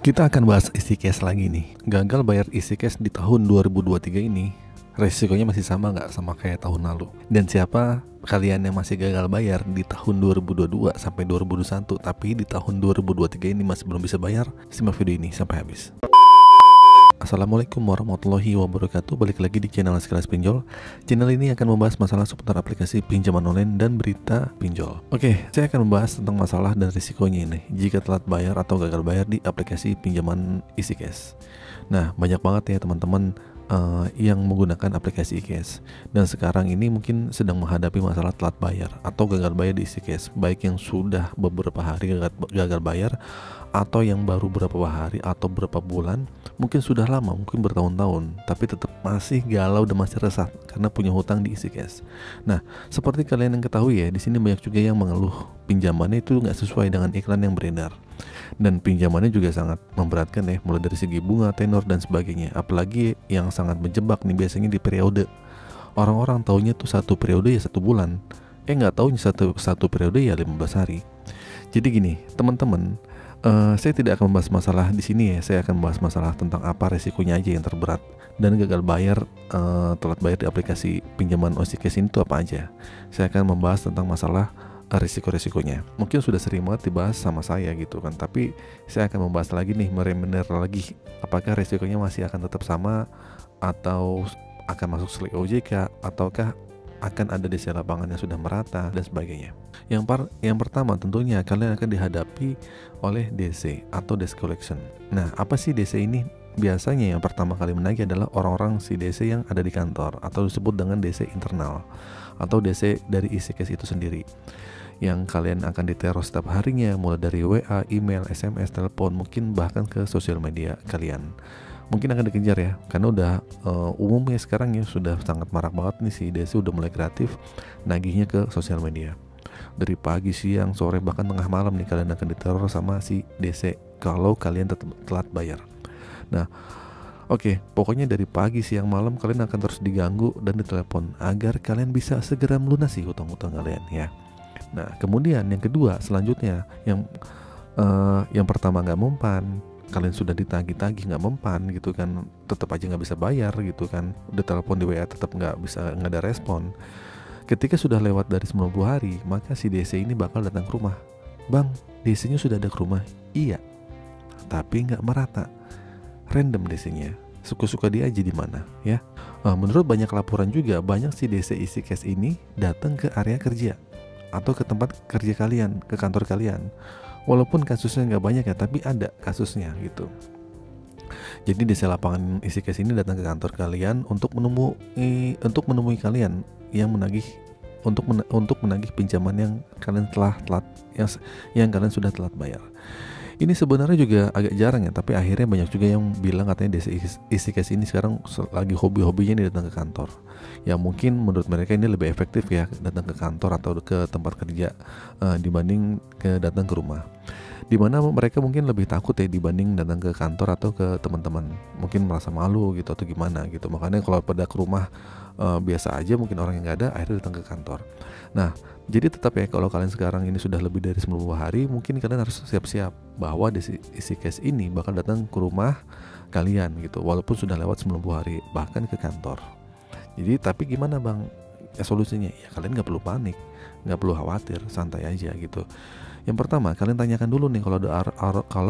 Kita akan bahas isi cash lagi nih. Gagal bayar isi cash di tahun 2023 ini, resikonya masih sama nggak sama kayak tahun lalu? Dan siapa kalian yang masih gagal bayar di tahun 2022 sampai 2021 tapi di tahun 2023 ini masih belum bisa bayar? Simak video ini sampai habis. Assalamualaikum warahmatullahi wabarakatuh. Balik lagi di channel Sekilas Pinjol. Channel ini akan membahas masalah seputar aplikasi pinjaman online dan berita pinjol. Oke, saya akan membahas tentang masalah dan risikonya ini jika telat bayar atau gagal bayar di aplikasi pinjaman EasyCash. Nah, banyak banget ya teman-teman yang menggunakan aplikasi EasyCash, dan sekarang ini mungkin sedang menghadapi masalah telat bayar atau gagal bayar di EasyCash, baik yang sudah beberapa hari gagal bayar atau yang baru beberapa hari atau beberapa bulan, mungkin sudah lama, mungkin bertahun-tahun, tapi tetap masih galau dan masih resah karena punya hutang di EasyCash. Nah, seperti kalian yang ketahui ya, di sini banyak juga yang mengeluh pinjamannya itu nggak sesuai dengan iklan yang beredar, dan pinjamannya juga sangat memberatkan ya, mulai dari segi bunga, tenor dan sebagainya. Apalagi yang sangat menjebak nih biasanya di periode. Orang-orang taunya tuh satu periode ya 1 bulan, nggak taunya satu periode ya 15 hari. Jadi gini teman-teman, saya tidak akan membahas masalah di sini ya. Saya akan membahas masalah tentang apa resikonya aja yang terberat dan gagal bayar, telat bayar di aplikasi pinjaman EasyCash ini tuh apa aja. Saya akan membahas tentang masalah risiko-risikonya. Mungkin sudah sering banget dibahas sama saya gitu kan, tapi saya akan membahas lagi nih, meremender lagi, apakah risikonya masih akan tetap sama atau akan masuk slik OJK, ataukah akan ada DC lapangan yang sudah merata dan sebagainya. Yang pertama tentunya kalian akan dihadapi oleh DC atau desk collection. Nah, apa sih DC ini? Biasanya yang pertama kali menagih adalah orang-orang si DC yang ada di kantor, atau disebut dengan DC internal atau DC dari EasyCash itu sendiri, yang kalian akan diteror setiap harinya, mulai dari WA, email, SMS, telepon, mungkin bahkan ke sosial media kalian. Mungkin akan dikejar ya, karena udah umumnya sekarang ya sudah sangat marak banget nih, si DC udah mulai kreatif nagihnya ke sosial media. Dari pagi, siang, sore, bahkan tengah malam nih kalian akan diteror sama si DC kalau kalian tetap telat bayar. Nah, oke, pokoknya dari pagi, siang, malam kalian akan terus diganggu dan ditelepon agar kalian bisa segera melunasi hutang-hutang kalian ya. Nah, kemudian yang kedua selanjutnya, yang pertama nggak mempan, kalian sudah ditagih-tagih nggak mempan gitu kan, tetap aja nggak bisa bayar gitu kan, udah telepon di WA tetap nggak ada respon. Ketika sudah lewat dari 90 hari, maka si DC ini bakal datang ke rumah. Bang, DC-nya sudah ada ke rumah? Iya, tapi nggak merata, random DC-nya, suka-suka dia aja di mana ya. Menurut banyak laporan juga, banyak si DC EasyCash ini datang ke area kerja atau ke tempat kerja kalian, ke kantor kalian. Walaupun kasusnya nggak banyak ya, tapi ada kasusnya gitu. Jadi DC lapangan EasyCash ini datang ke kantor kalian untuk menemui kalian yang menagih, untuk menagih pinjaman yang kalian telat yang kalian sudah telat bayar. Ini sebenarnya juga agak jarang ya, tapi akhirnya banyak juga yang bilang katanya DC EasyCash ini sekarang lagi hobi-hobinya nih datang ke kantor. Ya mungkin menurut mereka ini lebih efektif ya datang ke kantor atau ke tempat kerja dibanding datang ke rumah. Dimana mereka mungkin lebih takut ya dibanding datang ke kantor atau ke teman-teman, mungkin merasa malu gitu atau gimana gitu. Makanya kalau pada ke rumah biasa aja, mungkin orang yang nggak ada, akhirnya datang ke kantor. Nah, jadi tetap ya, kalau kalian sekarang ini sudah lebih dari 90 hari, mungkin kalian harus siap-siap bahwa EasyCash ini bakal datang ke rumah kalian gitu, walaupun sudah lewat 90 hari, bahkan ke kantor. Jadi tapi gimana bang solusinya? Ya kalian nggak perlu panik, nggak perlu khawatir, santai aja gitu. Yang pertama, kalian tanyakan dulu nih kalau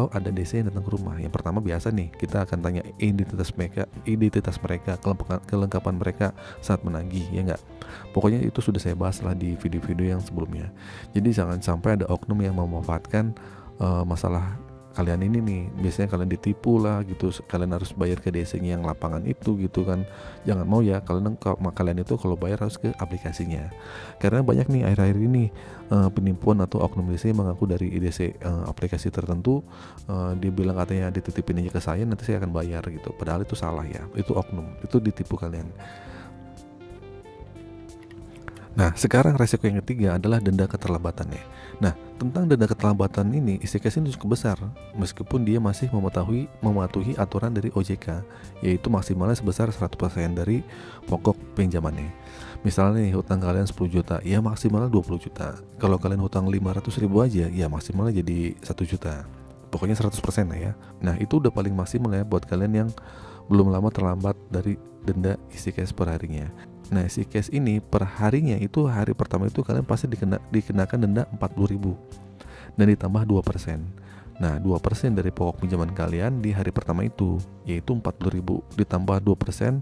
ada DC yang datang ke rumah. Yang pertama biasa nih, kita akan tanya identitas mereka, kelengkapan mereka saat menagih, ya nggak? Pokoknya itu sudah saya bahas lah di video-video yang sebelumnya. Jadi jangan sampai ada oknum yang memanfaatkan masalah kalian ini nih. Biasanya kalian ditipu lah gitu, kalian harus bayar ke DC-nya yang lapangan itu gitu kan. Jangan mau ya, kalian itu kalau bayar harus ke aplikasinya. Karena banyak nih akhir-akhir ini penipuan atau oknum DC mengaku dari IDC aplikasi tertentu, dia bilang katanya dititipin aja ke saya, nanti saya akan bayar gitu. Padahal itu salah ya, itu oknum, itu ditipu kalian. Nah, sekarang resiko yang ketiga adalah denda keterlambatan ya. Nah, tentang denda keterlambatan ini, EasyCash ini cukup besar meskipun dia masih mematuhi aturan dari OJK, yaitu maksimalnya sebesar 100% dari pokok pinjamannya. Misalnya nih, hutang kalian 10 juta, ya maksimalnya 20 juta. Kalau kalian hutang 500 ribu aja, ya maksimalnya jadi 1 juta. pokoknya 100% lah ya. Nah itu udah paling maksimal ya buat kalian yang belum lama terlambat dari denda isi cash per harinya. Nah isi cash ini per harinya itu hari pertama itu kalian pasti dikenakan denda 40.000 dan ditambah 2%. Nah 2% dari pokok pinjaman kalian di hari pertama itu yaitu 40.000 ditambah 2%.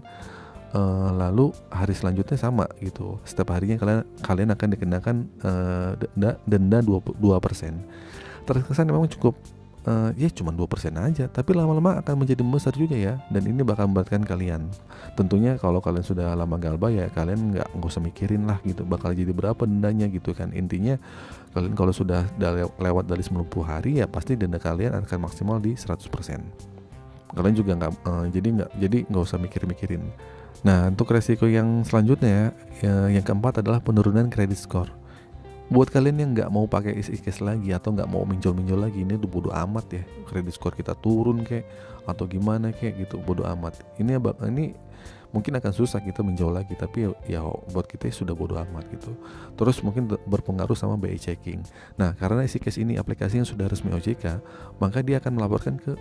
Lalu hari selanjutnya sama gitu. Setiap harinya kalian akan dikenakan denda 2%. Terkesan memang cukup ya cuma 2% aja, tapi lama-lama akan menjadi besar juga ya, dan ini bakal memberatkan kalian. Tentunya kalau kalian sudah lama gagal bayar, kalian nggak usah mikirin lah gitu bakal jadi berapa dendanya gitu kan. Intinya kalian kalau sudah lewat dari 90 hari ya pasti denda kalian akan maksimal di 100%. Kalian juga jadi nggak usah mikirin. Nah untuk resiko yang selanjutnya yang keempat adalah penurunan kredit score. Buat kalian yang nggak mau pakai isi cash lagi atau nggak mau minjol lagi, ini udah bodo amat ya, kredit score kita turun kayak atau gimana kayak gitu, bodo amat. Ini mungkin akan susah kita minjol lagi, tapi ya buat kita sudah bodo amat gitu. Terus mungkin berpengaruh sama BI checking. Nah karena isi cash ini aplikasi yang sudah resmi OJK, maka dia akan melaporkan ke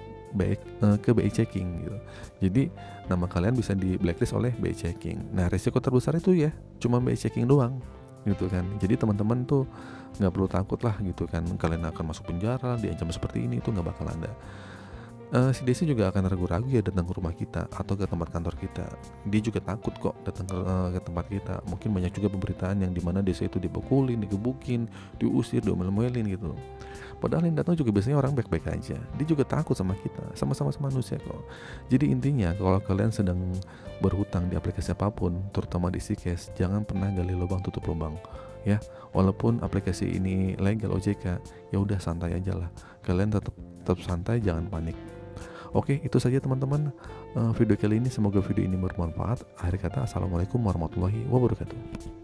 BI checking gitu. Jadi nama kalian bisa di blacklist oleh BI checking. Nah risiko terbesar itu ya cuma BI checking doang gitu kan. Jadi teman-teman tuh nggak perlu takut lah gitu kan, kalian akan masuk penjara, diancam seperti ini, itu nggak bakal ada. Si Desi juga akan ragu-ragu ya datang ke rumah kita atau ke tempat kantor kita. Dia juga takut kok datang ke tempat kita. Mungkin banyak juga pemberitaan yang dimana Desi itu dipukulin, digebukin, diusir, diomel-omelin gitu. Padahal yang datang juga biasanya orang baik-baik aja. Dia juga takut sama kita, sama-sama manusia kok. Jadi intinya kalau kalian sedang berhutang di aplikasi apapun, terutama di Cash, jangan pernah gali lubang tutup lubang ya. Walaupun aplikasi ini legal OJK, ya udah santai aja lah. Kalian tetap santai, jangan panik. Oke, itu saja teman-teman video kali ini. Semoga video ini bermanfaat. Akhir kata, assalamualaikum warahmatullahi wabarakatuh.